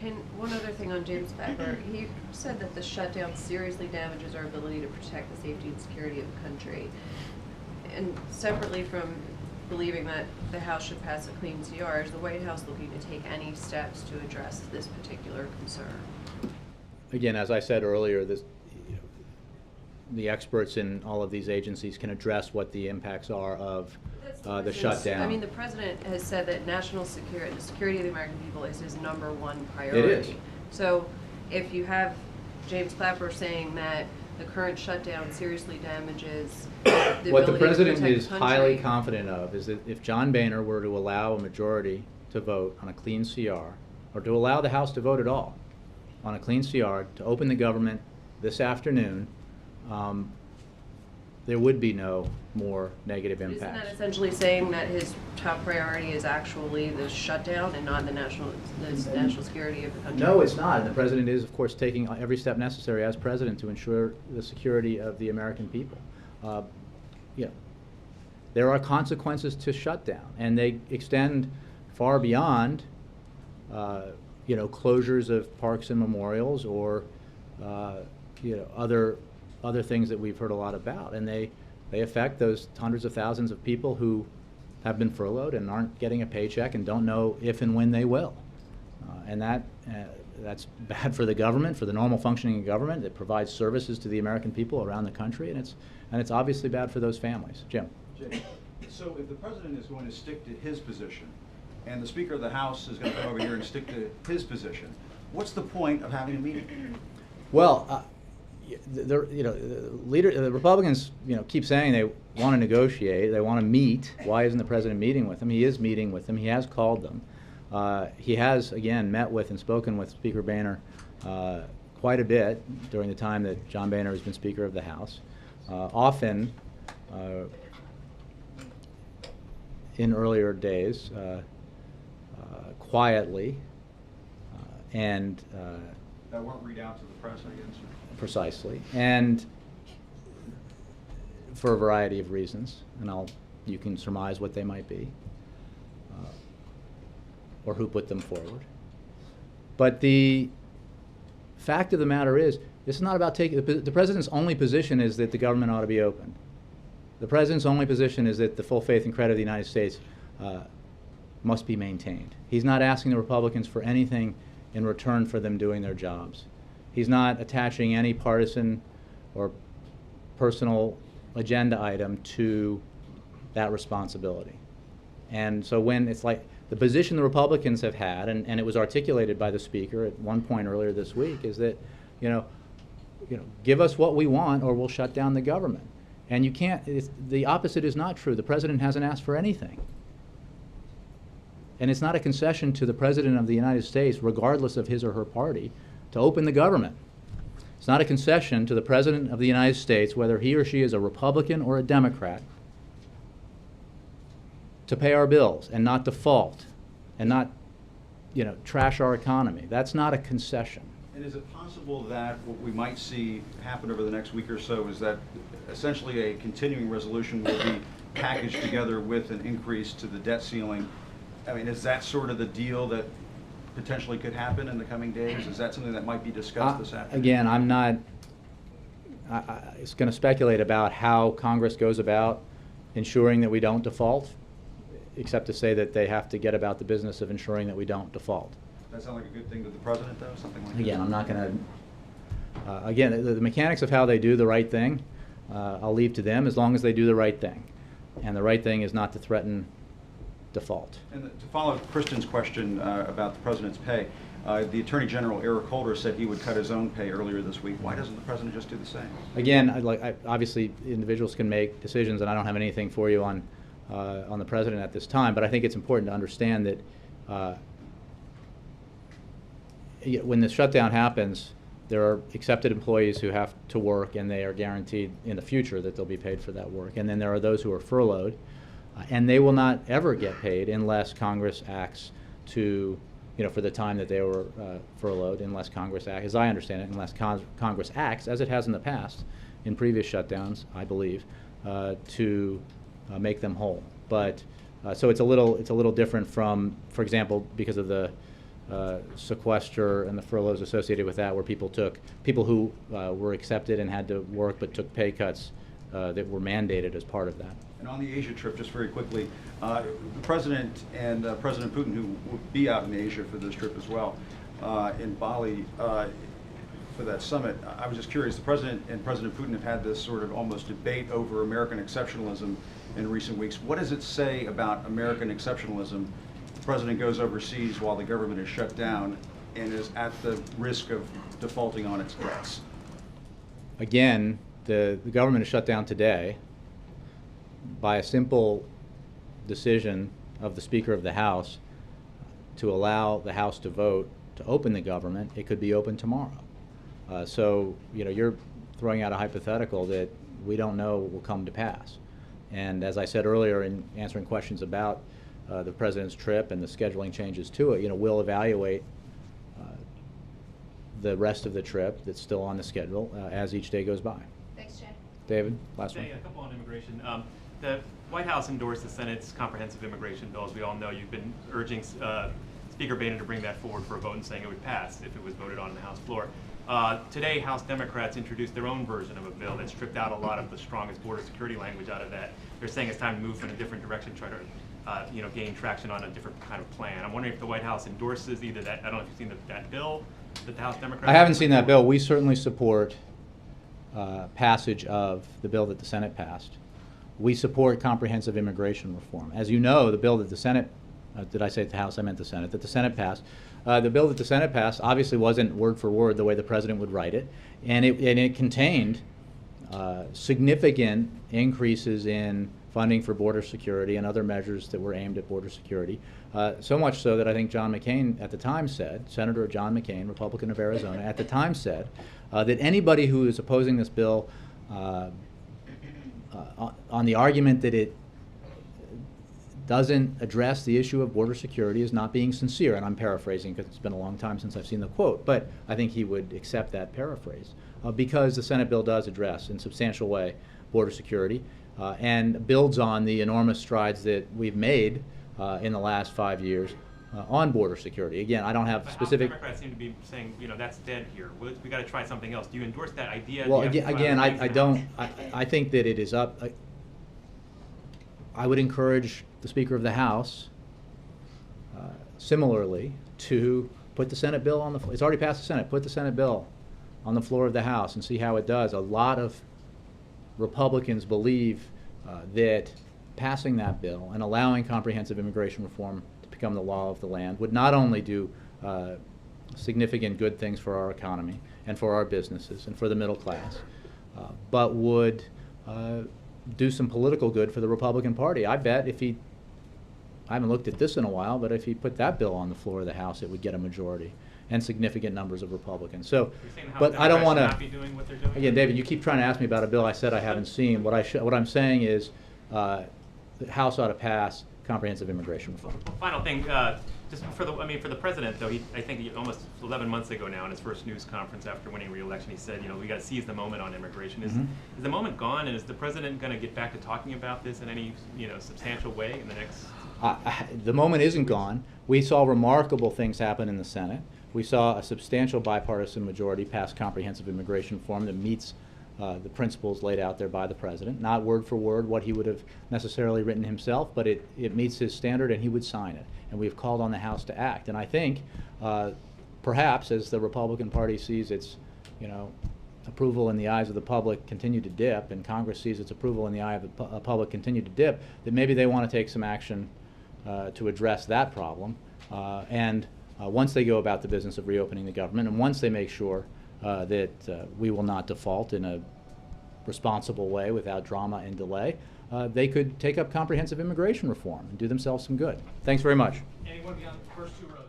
Right. One other thing on James Becker, he said that the shutdown seriously damages our ability to protect the safety and security of the country. And separately from believing that the House should pass a clean CR, is the White House looking to take any steps to address this particular concern? Again, as I said earlier, the experts in all of these agencies can address what the impacts are of the shutdown. I mean, the president has said that national security, the security of the American people is his #1 priority. It is. So if you have James Clapper saying that the current shutdown seriously damages the What the ability to president protect is the highly country. confident of is that if John Boehner were to allow a majority to vote on a clean CR, or to allow the House to vote at all on a clean CR, to open the government this afternoon, there would be no more negative Isn't impacts. that essentially saying that his top priority is actually the shutdown and not the national security of the country? No, it's not. And the president is, of course, taking every step necessary as president to ensure the security of the American people. There are consequences to shutdown, and they extend far beyond, closures of parks and memorials or, other things that we've heard a lot about. And they affect those hundreds of thousands of people who have been furloughed and aren't getting a paycheck and don't know if and when they will. And that that's bad for the government, for the normal functioning of government. It provides services to the American people around the country, and it's obviously bad for those families. Jim. Jay, so if the president is going to stick to his position, and the Speaker of the House is going to come over here and stick to his position, what's the point of having a meeting? Well, the Republicans, keep saying they want to negotiate, they want to meet. Why isn't the president meeting with them? He is meeting with them. He has called them. He has, again, met with and spoken with Speaker Boehner quite a bit during the time that John Boehner has been Speaker of the House. Often, in earlier days, quietly, and That won't read out to the press, I guess. precisely, and for a variety of reasons, and you can surmise what they might be, or who put them forward. But the fact of the matter is, this is not about taking, the president's only position is that the government ought to be open. The president's only position is that the full faith and credit of the United States must be maintained. He's not asking the Republicans for anything in return for them doing their jobs. He's not attaching any partisan or personal agenda item to that responsibility. And so when it's like the position the Republicans have had, and it was articulated by the Speaker at one point earlier this week, is that, give us what we want or we'll shut down the government. And you can't, the opposite is not true. The president hasn't asked for anything. And it's not a concession to the President of the United States, regardless of his or her party, to open the government. It's not a concession to the President of the United States, whether he or she is a Republican or a Democrat, to pay our bills and not default and not, trash our economy. That's not a concession. And is it possible that what we might see happen over the next week or so is that essentially a continuing resolution will be packaged together with an increase to the debt ceiling? I mean, is that sort of the deal that potentially could happen in the coming days? Is that something that might be discussed this afternoon? Again, I'm not it's going to speculate about how Congress goes about ensuring that we don't default, except to say that they have to get about the business of ensuring that we don't default. Does that sound like a good thing to the president, though? Something like that? Again, I'm not going to, again, the mechanics of how they do the right thing, I'll leave to them as long as they do the right thing. And the right thing is not to threaten default. And to follow Kristen's question about the president's pay, the Attorney General, Eric Holder, said he would cut his own pay earlier this week. Why doesn't the president just do the same? Again, obviously individuals can make decisions, and I don't have anything for you on the president at this time, but I think it's important to understand that when the shutdown happens, there are accepted employees who have to work, and they are guaranteed in the future that they'll be paid for that work. And then there are those who are furloughed, and they will not ever get paid unless Congress acts to, for the time that they were furloughed, unless Congress acts, as I understand it, unless Congress acts, as it has in the past, in previous shutdowns, I believe, to make them whole. But so it's a little different from, for example, because of the sequester and the furloughs associated with that, where people who were accepted and had to work but took pay cuts that were mandated as part of that. And on the Asia trip, just very quickly, the President and President Putin, who will be out in Asia for this trip as well, in Bali for that summit, I was just curious, the President and President Putin have had this sort of almost debate over American exceptionalism in recent weeks. What does it say about American exceptionalism? The President goes overseas while the government is shut down and is at the risk of defaulting on its debts. Again, the government is shut down today by a simple decision of the Speaker of the House to allow the House to vote to open the government. It could be open tomorrow. So, you're throwing out a hypothetical that we don't know will come to pass. And as I said earlier in answering questions about the President's trip and the scheduling changes to it, we'll evaluate the rest of the trip that's still on the schedule as each day goes by. Thanks, Jay. David, last one. A couple on immigration. The White House endorsed the Senate's comprehensive immigration bill. As we all know, you've been urging Speaker Boehner to bring that forward for a vote and saying it would pass if it was voted on the House floor. Today, House Democrats introduced their own version of a bill that stripped out a lot of the strongest border security language out of that. They're saying it's time to move in a different direction, try to gain traction on a different kind of plan. I'm wondering if the White House endorses either that. I don't know if you've seen that bill, that the House Democrats? I haven't seen that bill. We certainly support passage of the bill that the Senate passed. We support comprehensive immigration reform. As you know, the bill that the Senate, did I say the House? I meant the Senate, that the Senate passed. The bill that the Senate passed obviously wasn't word for word the way the president would write it, and it contained significant increases in funding for border security and other measures that were aimed at border security. So much so that I think John McCain at the time said, Senator John McCain, Republican of Arizona, at the time said that anybody who is opposing this bill on the argument that it doesn't address the issue of border security is not being sincere. And I'm paraphrasing because it's been a long time since I've seen the quote, but I think he would accept that paraphrase because the Senate bill does address in substantial way border security and builds on the enormous strides that we've made in the last 5 years on border security. Again, I don't have But specific. House Democrats seem to be saying, that's dead here. We got to try something else. Do you endorse that idea? Well, Do you have to again, file things I in the don't. House? I think that it is up. I would encourage the Speaker of the House, similarly, to put the Senate bill on the floor. It's already passed the Senate. Put the Senate bill on the floor of the House and see how it does. A lot of Republicans believe that passing that bill and allowing comprehensive immigration reform to become the law of the land would not only do significant good things for our economy and for our businesses and for the middle class, but would do some political good for the Republican Party. I bet if he, I haven't looked at this in a while, but if he put that bill on the floor of the House, it would get a majority and significant numbers of Republicans. So, You're saying the House but I don't want Democrats to. should not be doing what they're doing? Again, David, you keep trying to ask me about a bill I said I haven't seen. What I'm saying is the House ought to pass comprehensive immigration reform. Final thing, just for the president, though, I think almost 11 months ago now in his first news conference after winning re-election, he said, we got to seize the moment on immigration. Is the moment gone, and is the president going to get back to talking about this in any, substantial way in the next? The moment isn't gone. We saw remarkable things happen in the Senate. We saw a substantial bipartisan majority pass comprehensive immigration reform that meets the principles laid out there by the president. Not word for word what he would have necessarily written himself, but it meets his standard and he would sign it. And we've called on the House to act. And I think perhaps as the Republican Party sees its approval in the eyes of the public continue to dip, and Congress sees its approval in the eye of the public continue to dip, that maybe they want to take some action to address that problem. Once they go about the business of reopening the government, and once they make sure that we will not default in a responsible way without drama and delay, they could take up comprehensive immigration reform and do themselves some good. Thanks very much. Anyone beyond the first two rows?